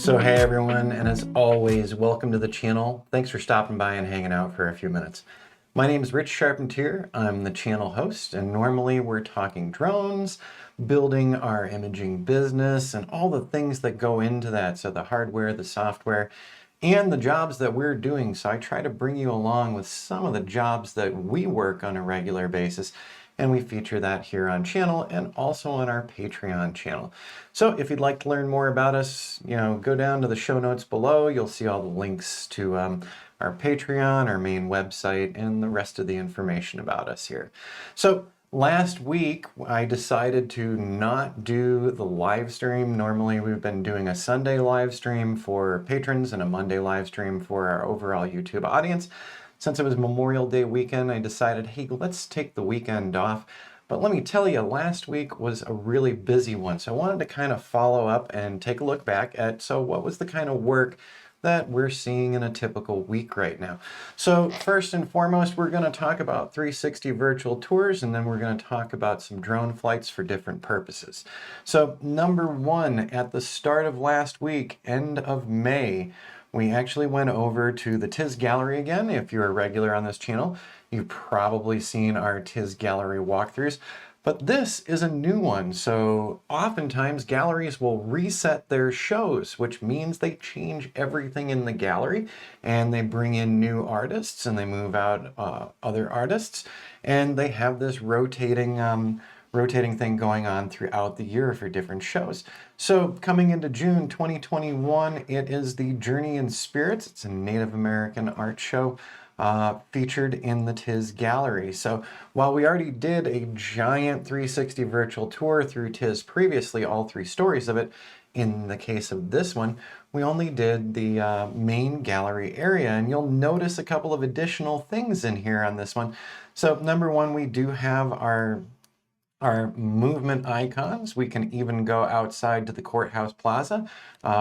So hey everyone, and as always, welcome to the channel. Thanks for stopping by and hanging out for a few minutes. My name is Rich Charpentier. I'm the channel host, and normally we're talking drones, building our imaging business, and all the things that go into that. So the hardware, the software, and the jobs that we're doing. So I try to bring you along with some of the jobs that we work on a regular basis, and we feature that here on channel and also on our Patreon channel. So if you'd like to learn more about us, go down to the show notes below. You'll see all the links to our Patreon, our main website, and the rest of the information about us here. So last week, I decided to not do the live stream. Normally, we've been doing a Sunday live stream for patrons and a Monday live stream for our overall YouTube audience. Since it was Memorial Day weekend, I decided, hey, let's take the weekend off. But let me tell you, last week was a really busy one. So I wanted to kind of follow up and take a look back at, so what was the kind of work that we're seeing in a typical week right now. So first and foremost, we're going to talk about 360 virtual tours, and then we're going to talk about some drone flights for different purposes. So number one, at the start of last week, end of May, we actually went over to the TIS Gallery again. If you're a regular on this channel, you've probably seen our TIS Gallery walkthroughs. But this is a new one, so oftentimes galleries will reset their shows, which means they change everything in the gallery, and they bring in new artists, and they move out other artists, and they have this rotating thing going on throughout the year for different shows. So coming into June 2021, it is the Journey in Spirits. It's a Native American art show featured in the TIS Gallery. So while we already did a giant 360 virtual tour through TIS previously, all three stories of it, in the case of this one, we only did the main gallery area, and you'll notice a couple of additional things in here on this one. So number one, we do have our movement icons. We can even go outside to the courthouse plaza,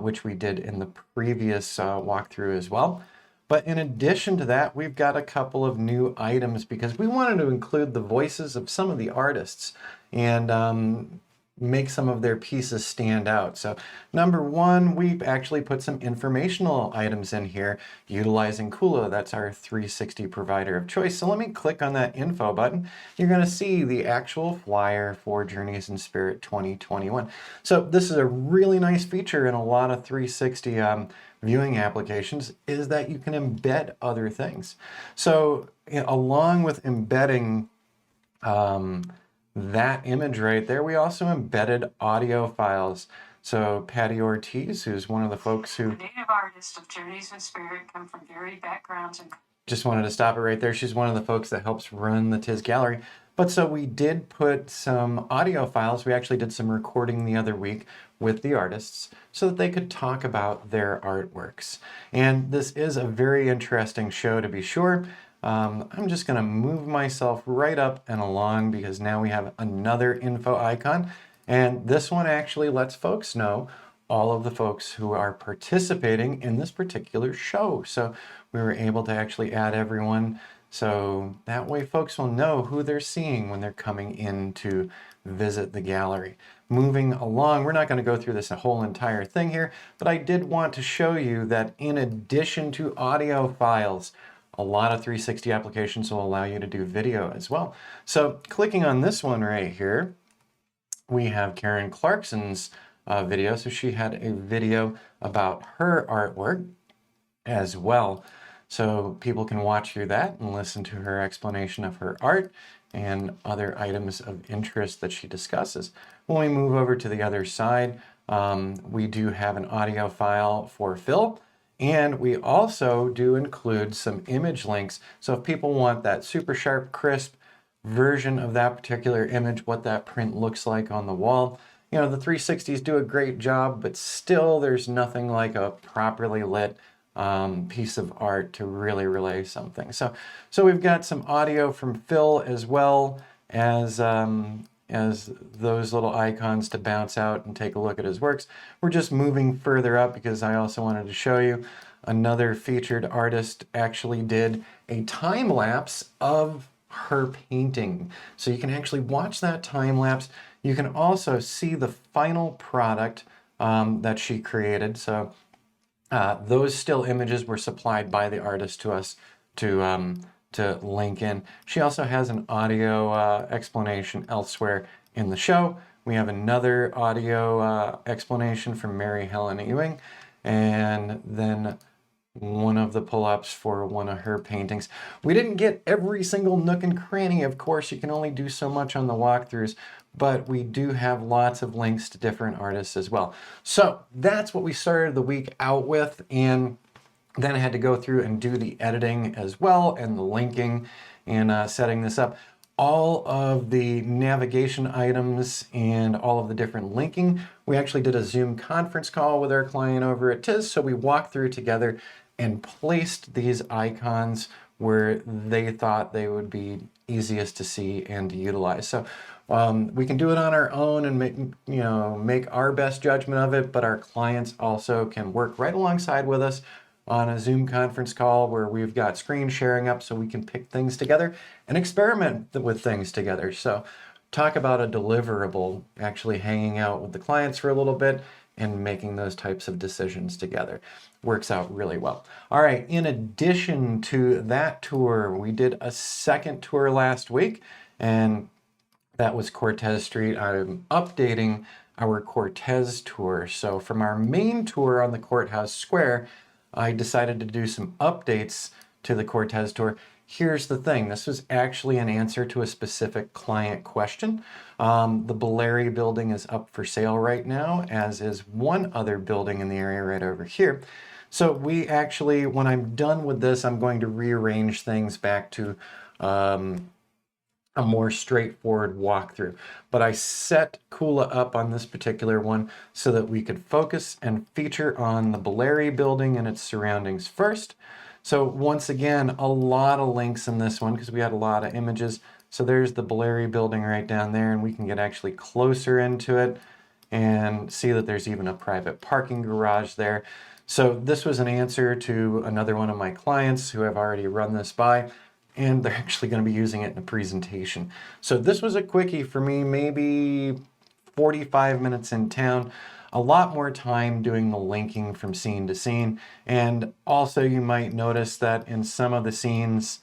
which we did in the previous walkthrough as well. But in addition to that, we've got a couple of new items because we wanted to include the voices of some of the artists and make some of their pieces stand out. So number one, we've actually put some informational items in here utilizing Kula. That's our 360 provider of choice. So let me click on that info button. You're going to see the actual flyer for Journeys in Spirit 2021. So this is a really nice feature in a lot of 360 viewing applications, is that you can embed other things. So along with embedding that image right there, we also embedded audio files. So Patty Ortiz, who's one of the folks who... The native artists of Journeys in Spirit come from varied backgrounds and... Just wanted to stop it right there. She's one of the folks that helps run the TIS Gallery. But so we did put some audio files. We actually did some recording the other week with the artists so that they could talk about their artworks. And this is a very interesting show, to be sure. I'm just going to move myself right up and along because now we have another info icon. And this one actually lets folks know all of the folks who are participating in this particular show. So we were able to actually add everyone. So that way folks will know who they're seeing when they're coming in to visit the gallery. Moving along, we're not going to go through this whole entire thing here, but I did want to show you that in addition to audio files, a lot of 360 applications will allow you to do video as well. So clicking on this one right here, we have Karen Clarkson's video. So she had a video about her artwork as well. So people can watch through that and listen to her explanation of her art and other items of interest that she discusses. When we move over to the other side, we do have an audio file for Phil. And we also do include some image links. So if people want that super sharp, crisp version of that particular image, what that print looks like on the wall, the 360s do a great job, but still there's nothing like a properly lit piece of art to really relay something. So we've got some audio from Phil as well as those little icons to bounce out and take a look at his works. We're just moving further up because I also wanted to show you another featured artist actually did a time lapse of her painting. So you can actually watch that time lapse. You can also see the final product that she created. So Those still images were supplied by the artist to us to link in. She also has an audio explanation elsewhere in the show. We have another audio explanation from Mary Helen Ewing, and then one of the pull-ups for one of her paintings. We didn't get every single nook and cranny. Of course, you can only do so much on the walkthroughs, but we do have lots of links to different artists as well. So that's what we started the week out with, and then I had to go through and do the editing as well and the linking and setting this up. All of the navigation items and all of the different linking, we actually did a Zoom conference call with our client over at TIS, so we walked through together and placed these icons where they thought they would be easiest to see and to utilize. So we can do it on our own and make our best judgment of it, but our clients also can work right alongside with us on a Zoom conference call where we've got screen sharing up so we can pick things together and experiment with things together. So talk about a deliverable, actually hanging out with the clients for a little bit and making those types of decisions together. Works out really well. All right, in addition to that tour, we did a second tour last week, and that was Cortez Street. I'm updating our Cortez tour. So from our main tour on the Courthouse Square, I decided to do some updates to the Cortez tour. Here's the thing. This was actually an answer to a specific client question. The Bulleri building is up for sale right now, as is one other building in the area right over here. So we actually, when I'm done with this, I'm going to rearrange things back to a more straightforward walkthrough. But I set Kula up on this particular one so that we could focus and feature on the Bulleri building and its surroundings first. So once again, a lot of links in this one because we had a lot of images. So there's the Bulleri building right down there, and we can get actually closer into it and see that there's even a private parking garage there. So this was an answer to another one of my clients who I've already run this by, and they're actually going to be using it in a presentation. So this was a quickie for me, maybe 45 minutes in town. A lot more time doing the linking from scene to scene. And also you might notice that in some of the scenes,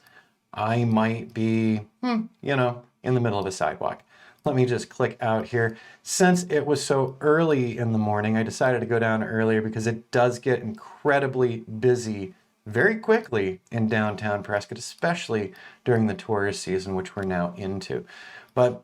I might be, in the middle of a sidewalk. Let me just click out here. Since it was so early in the morning, I decided to go down earlier because it does get incredibly busy very quickly in downtown Prescott, especially during the tourist season, which we're now into. But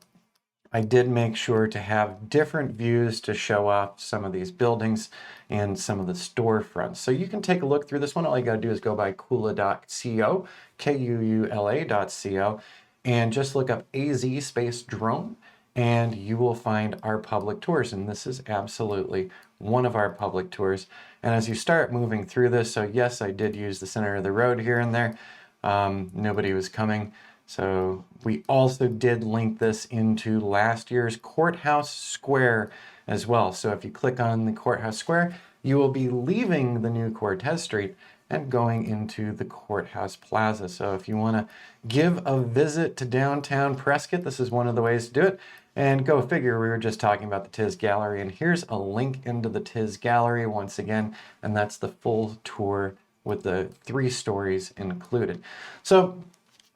I did make sure to have different views to show off some of these buildings and some of the storefronts. So you can take a look through this one. All you got to do is go by kula.co, Kuula.co, and just look up AZ space drone, and you will find our public tours. And this is absolutely one of our public tours. And as you start moving through this, so yes, I did use the center of the road here and there. Nobody was coming. So we also did link this into last year's Courthouse Square as well. So if you click on the Courthouse Square, you will be leaving the new Cortez Street and going into the Courthouse Plaza. So if you want to give a visit to downtown Prescott, this is one of the ways to do it. And go figure, we were just talking about the TIS Gallery, and here's a link into the TIS Gallery once again, and that's the full tour with the 3 stories included. So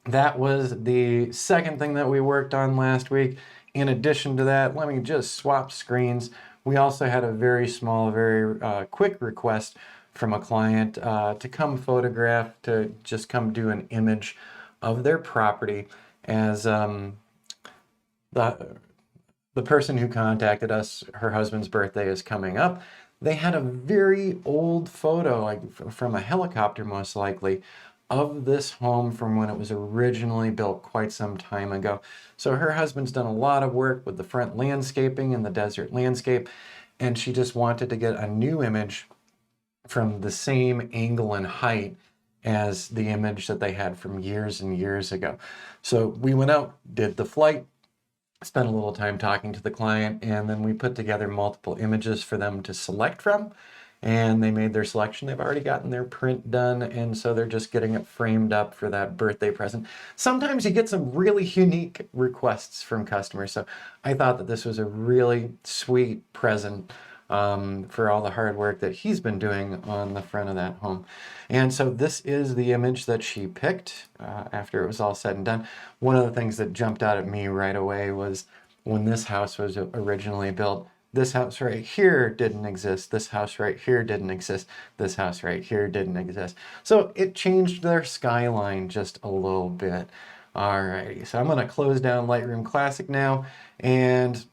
that was the second thing that we worked on last week. In addition to that, let me just swap screens. We also had a very small, very quick request from a client to come photograph, to just come do an image of their property, as the person who contacted us, her husband's birthday is coming up. They had a very old photo, like from a helicopter most likely, of this home from when it was originally built quite some time ago. So her husband's done a lot of work with the front landscaping and the desert landscape, and she just wanted to get a new image from the same angle and height as the image that they had from years and years ago. So we went out, did the flight, spent a little time talking to the client, and then we put together multiple images for them to select from, and they made their selection. They've already gotten their print done, and so they're just getting it framed up for that birthday present. Sometimes you get some really unique requests from customers, so I thought that this was a really sweet present for all the hard work that he's been doing on the front of that home. And so this is the image that she picked after it was all said and done. One of the things that jumped out at me right away was when this house was originally built, this house right here didn't exist. This house right here didn't exist. This house right here didn't exist. So it changed their skyline just a little bit. Alrighty, so I'm going to close down Lightroom Classic now, and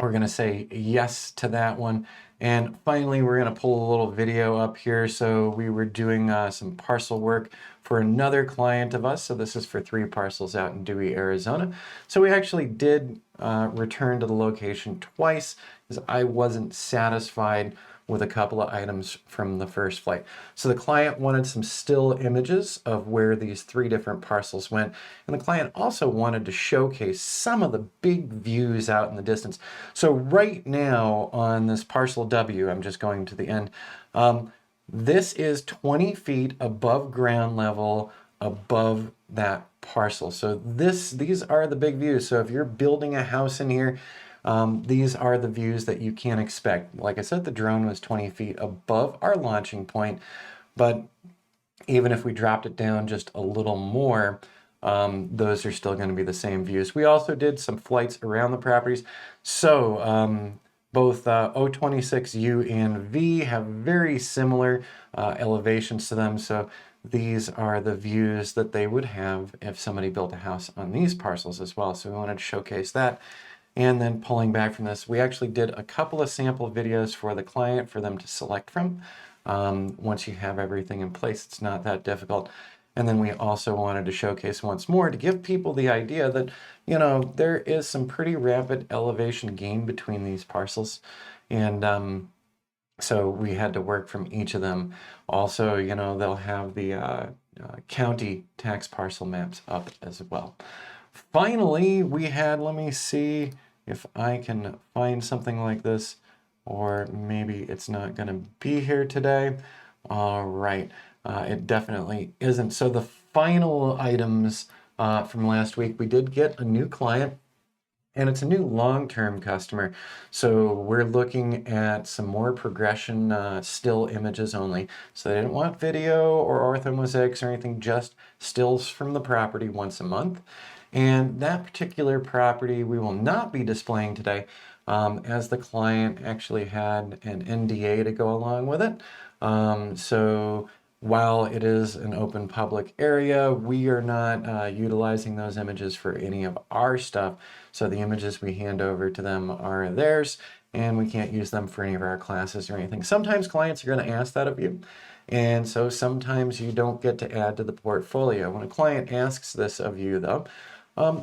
we're going to say yes to that one. And finally, we're going to pull a little video up here. So we were doing some parcel work for another client of us. So this is for 3 parcels out in Dewey, Arizona. So we actually did return to the location twice because I wasn't satisfied with a couple of items from the first flight. So the client wanted some still images of where these 3 different parcels went. And the client also wanted to showcase some of the big views out in the distance. So right now on this parcel W, I'm just going to the end, this is 20 feet above ground level above that parcel. So these are the big views. So if you're building a house in here, these are the views that you can expect. Like I said, the drone was 20 feet above our launching point, but even if we dropped it down just a little more, those are still going to be the same views. We also did some flights around the properties. So both O26U and V have very similar elevations to them. So these are the views that they would have if somebody built a house on these parcels as well. So we wanted to showcase that. And then pulling back from this, we actually did a couple of sample videos for the client for them to select from. Once you have everything in place, it's not that difficult. And then we also wanted to showcase once more to give people the idea that, you know, there is some pretty rapid elevation gain between these parcels. And so we had to work from each of them. Also, you know, they'll have the county tax parcel maps up as well. Finally, we had, let me see if I can find something like this, or maybe it's not going to be here today. All right, it definitely isn't. So the final items from last week, we did get a new client, and it's a new long-term customer. So we're looking at some more progression still images only. So they didn't want video or orthomosaics or anything, just stills from the property once a month. And that particular property we will not be displaying today, as the client actually had an NDA to go along with it. So while it is an open public area, we are not utilizing those images for any of our stuff. So the images we hand over to them are theirs, and we can't use them for any of our classes or anything. Sometimes clients are going to ask that of you. And so sometimes you don't get to add to the portfolio. When a client asks this of you, though,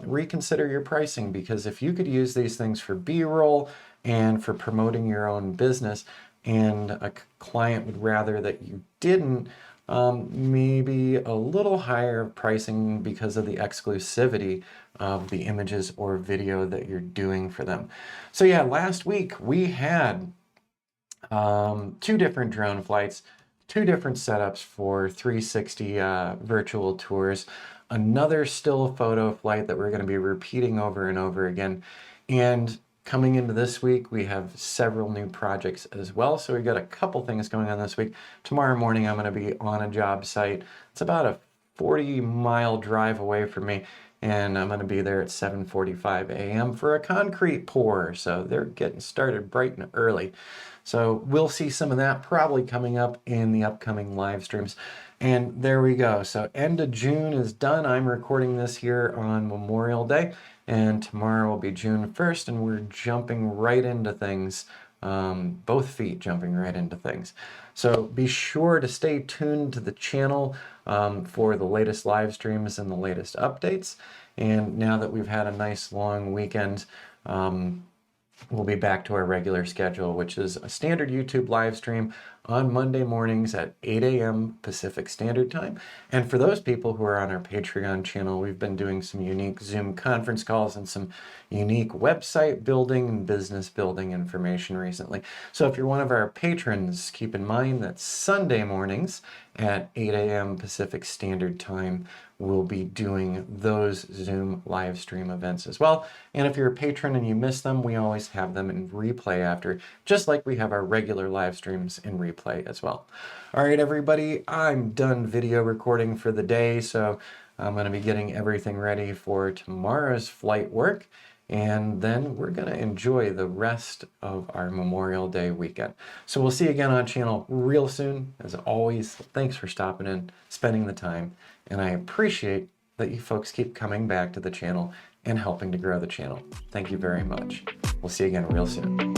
reconsider your pricing, because if you could use these things for B-roll and for promoting your own business, and a client would rather that you didn't, maybe a little higher pricing because of the exclusivity of the images or video that you're doing for them. So yeah, last week we had 2 different drone flights, 2 different setups for 360 virtual tours, another still photo flight that we're going to be repeating over and over again. And coming into this week, we have several new projects as well. So we've got a couple things going on this week. Tomorrow morning, I'm going to be on a job site. It's about a 40-mile drive away from me, and I'm going to be there at 7:45 a.m. for a concrete pour. So they're getting started bright and early. So we'll see some of that probably coming up in the upcoming live streams. And there we go. So end of June is done. I'm recording this here on Memorial Day, and tomorrow will be June 1st, and we're jumping right into things, both feet jumping right into things. So be sure to stay tuned to the channel for the latest live streams and the latest updates. And now that we've had a nice long weekend, we'll be back to our regular schedule, which is a standard YouTube live stream on Monday mornings at 8 a.m. Pacific Standard Time. And for those people who are on our Patreon channel, we've been doing some unique Zoom conference calls and some unique website building and business building information recently. So if you're one of our patrons, keep in mind that Sunday mornings at 8 a.m. Pacific Standard Time, we'll be doing those Zoom live stream events as well. And if you're a patron and you miss them, we always have them in replay after, just like we have our regular live streams in replay as well. All right, everybody, I'm done video recording for the day, so I'm going to be getting everything ready for tomorrow's flight work. And then we're going to enjoy the rest of our Memorial Day weekend. So we'll see you again on channel real soon. As always, thanks for stopping in, spending the time, and I appreciate that you folks keep coming back to the channel and helping to grow the channel. Thank you very much. We'll see you again real soon.